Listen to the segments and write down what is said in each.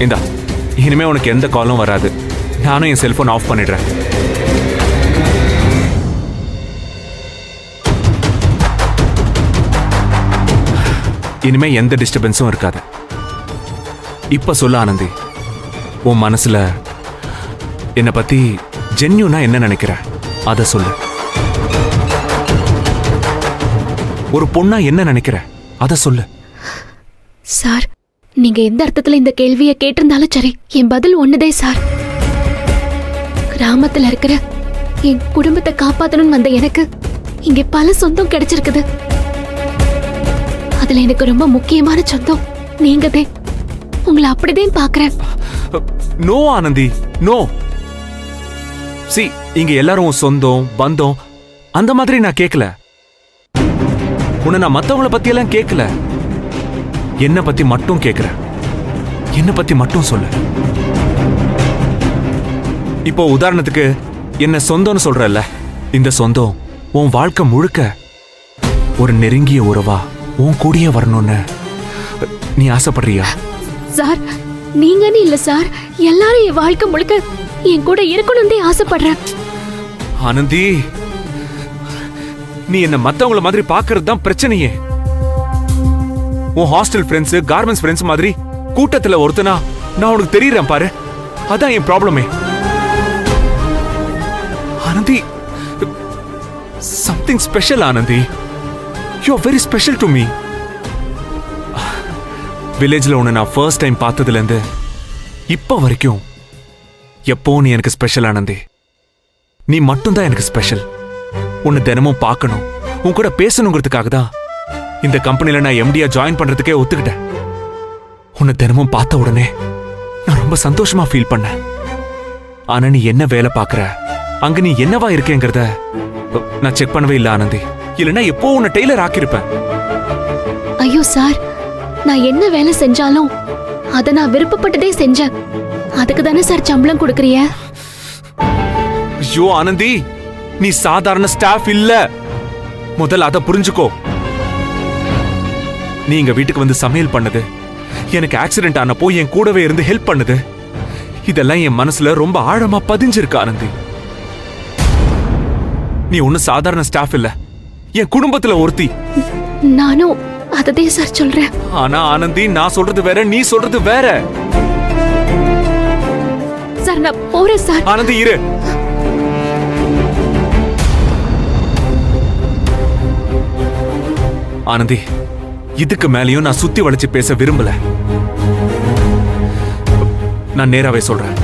இந்தா, இனிமே உனக்கு எந்த காலும் வராது. நானும் என் செல்போன் ஆஃப் பண்ணிடுறேன். இனிமே எந்த டிஸ்டர்பன்ஸும் இருக்காது. இப்ப சொல்ல ஆனந்தி, உன் மனசுல என்னை பத்தி ஜென்யூனா என்ன நினைக்கிற அத சொல்லு. ஒரு பொண்ணா என்ன நினைக்கிற அத சொல்லு. சார், நீங்க எந்த அர்த்தத்துல இந்த கேள்வியை கேட்டிருந்தாலும் சரி, என் பதில் ஒண்ணுதே சார். கிராமத்துல இருக்கிற என் குடும்பத்தை காப்பாத்தணும்னு வந்த எனக்கு இங்க பல சொந்தம் கிடைச்சிருக்குது. அதுல எனக்கு ரொம்ப முக்கியமான சொந்தம் நீங்கதே. உங்களை அப்படிதான் பாக்குறேன். No Anandhi, no. சி, இங்க எல்லாரும் சொந்தம் பந்தம் அந்த மாதிரி நான் கேட்கல. உன்னை நான் மத்தவங்கள பத்தி எல்லாம் கேட்கல. என்ன பத்தி மட்டும் கேட்கிறேன். என்ன பத்தி மட்டும் சொல்லு. இப்போ உதாரணத்துக்கு என்ன சொந்தம்னு சொல்றல்ல, இந்த சொந்தம் உன் வாழ்க்கை முழுக்க ஒரு நெருங்கிய உறவா உன் கூடயே வரணும்னு நீ ஆசைப்படுறியா? சார், நீங்கன்னு இல்ல சார், எல்லாரும் என் வாழ்க்கை முழுக்க என் கூட இருக்கணும்னு ஆசைப்படுறேன். ஆனந்தி, நீ என்ன மத்தவங்கள மாதிரி பாக்குறது தான் பிரச்சனையே. உன் ஹாஸ்டல் ஃப்ரெண்ட்ஸ், கார்மெண்ட்ஸ் ஃப்ரெண்ட்ஸ் மாதிரி கூட்டத்துல ஒருத்தனா நான் உனக்கு தெரியறேன் பாரு. அதான் என் ப்ராப்ளமே. Anandhi, something special Anandhi. You are very special to me. வில்லேஜ்ல உன்னை நான் ஃபர்ஸ்ட் டைம் பார்த்ததுல இருந்து இப்ப வரைக்கும் எப்போ நீ எனக்கு ஸ்பெஷல் ஆனந்தி. நீ மட்டும்தான் எனக்கு ஸ்பெஷல். உன்னை தினமும் பார்க்கணும், உன் கூட பேசணுங்கிறதுக்காக தான் இந்த கம்பெனில நான் எம்டியா ஜாயின் பண்றதுக்கே ஒத்துக்கிட்டேன். உன்னை தினமும் பார்த்த உடனே நான் ரொம்ப சந்தோஷமா ஃபீல் பண்ணேன். ஆனா நீ என்ன வேலை பார்க்கற, அங்க நீ என்னவா இருக்கேங்கிறத நான் செக் பண்ணவே இல்லை ஆனந்தி. இல்லைன்னா எப்போ உன்னை டெய்லர் ஆக்கியிருப்பேன். ஐயோ சார், நான் என்ன வேலை செஞ்சாலும் அதை நான் விருப்பப்பட்டதே செஞ்சேன். அதுக்கு தானே சார் சம்பளம் கொடுக்கறிய? ஐயோ ஆனந்தி, நீ சாதாரண ஸ்டாஃப் இல்ல. முதல்ல அதை புரிஞ்சுக்கோ. நீ எங்க வீட்டுக்கு வந்து சமையல் பண்ணது, எனக்கு ஆக்சிடென்ட் ஆனப்போ என் கூடவே இருந்து ஹெல்ப் பண்ணது, இதெல்லாம் என் மனசுல ரொம்ப ஆழமா பதிஞ்சிருக்கு ஆனந்தி. நீ ஒன்னும் சாதாரண ஸ்டாஃப் இல்ல, என் குடும்பத்துல ஒருத்தி. நானும் அததே சார் சொல்றேன். ஆனா ஆனந்தி, நான் சொல்றது வேற, நீ சொல்றது வேற. சார், நான் போறேன் சார். ஆனந்தி இரு. ஆனந்தி, இதுக்கு மேலேயும் நான் சுத்தி வளைச்சு பேச விரும்பல. நான் நேராவே சொல்றேன்.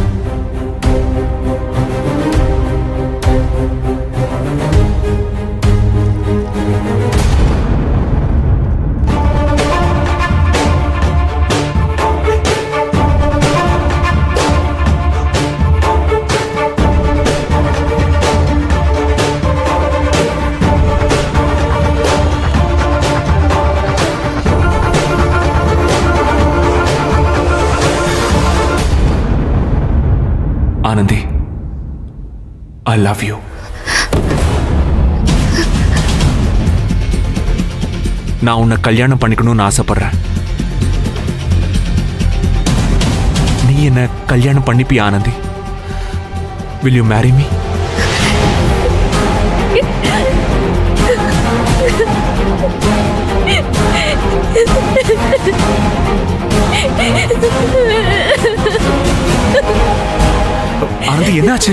Anandhi, I love you. நான் உன்னை கல்யாணம் பண்ணிக்கணும்னு ஆசைப்படுறேன். நீ என்ன கல்யாணம் பண்ணிப்பியா Anandhi? Will you marry me? Anandhi, என்னாச்சு?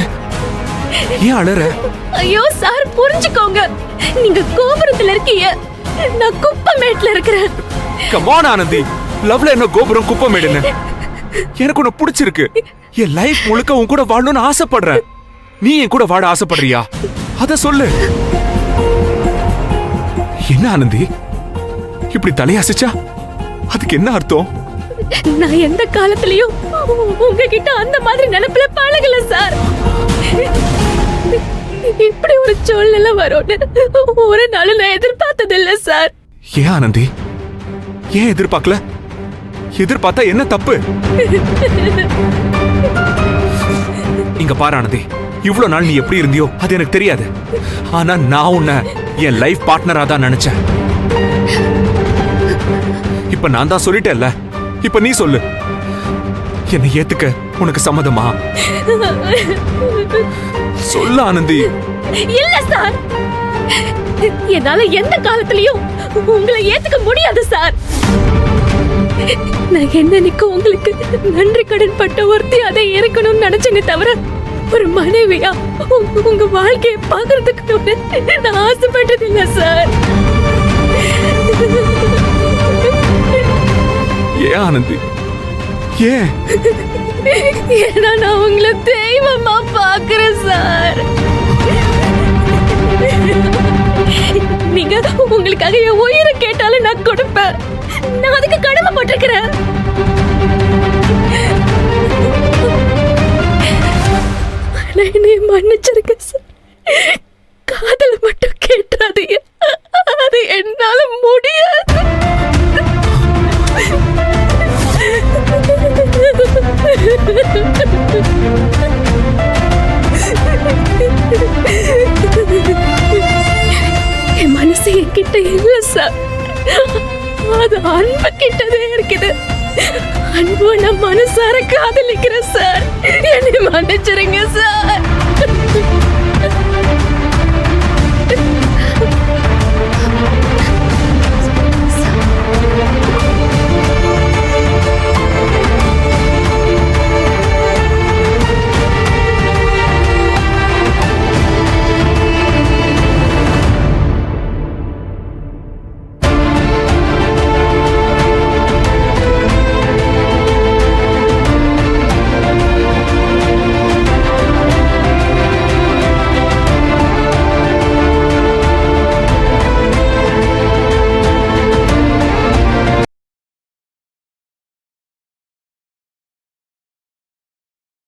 ஏன் அழற? ஐயோ சார், புரிஞ்சுக்கோங்க. நீங்க கோபுரத்துல இருக்கீங்க, நான் குப்பமேட்ல இருக்கிறேன். கம் ஆன் ஆனந்தி, லவ்ல என்ன கோபுரம் குப்பமேடுன்னு? எனக்கு உன்னை பிடிச்சிருக்கு. என் லைஃப் முழுக்க உன் கூட வாழணும்னு ஆசைப்படுறேன். நீ என் கூட வாழ ஆசைப்படுறியா? அத சொல்லு. என்ன ஆனந்தி, இப்படி தலையசைச்சா அதுக்கு என்ன அர்த்தம்? நான் எந்த காலத்திலயும் உங்ககிட்ட அந்த மாதிரி நினைப்புல பழகல சார். இப்படி ஒரு சூழ்நிலை வரும்னு ஒரு நாள் நான் எதிர்பார்த்ததில்லை சார். ஏன் ஆனந்தி, ஏன் எதிர்பார்க்கல? எதிர்பார்த்தா என்ன தப்பு? இங்க பாரு ஆனந்தி, இவ்வளவு நாள் நீ எப்படி இருந்தியோ அது எனக்கு தெரியாது. ஆனா நான் உன்னை என் லைஃப் பார்ட்னரா தான் நினைச்சேன். இப்ப நான் தான் சொல்லிட்டேன்ல, இப்ப நீ சொல்லு. என்னை ஏத்துக்க உனக்கு சம்மதமா? சொல்ல ஆனந்தி. இல்ல சார், என்னால எந்த காலத்திலயும் உங்களை ஏத்துக்க முடியாது சார். நான் என்னன்னைக்கு உங்களுக்கு நன்றி கடன் பட்ட ஒருத்தி அதை இருக்கணும்னு நினைச்சேனே தவிர ஒரு மனைவியா உங்க வாழ்க்கையை பாக்குறதுக்கு நான் ஆசைப்பட்டது இல்ல சார். ஏன் ஆனந்தி, ஏன்? ஏன்னா நான் உங்களை தெய்வமா பாக்குறேன் சார். நீங்க உங்களுக்காக என் உயிரை கேட்டாலும் நான் கொடுப்பேன். நான் அதுக்கு கடமைப்பட்டிருக்கிறேன். ஆனா என்னை மன்னிச்சிருக்க சார். காதல மட்டும் கேட்டாதீங்க, அது என்னால முடியாது. என் மனசு என்கிட்ட இல்ல சார், அது அன்பு கிட்டதே இருக்குது. அன்பு நான் மனசார காதலிக்கிறேன் சார். என்னை மன்னிச்சிருங்க சார்.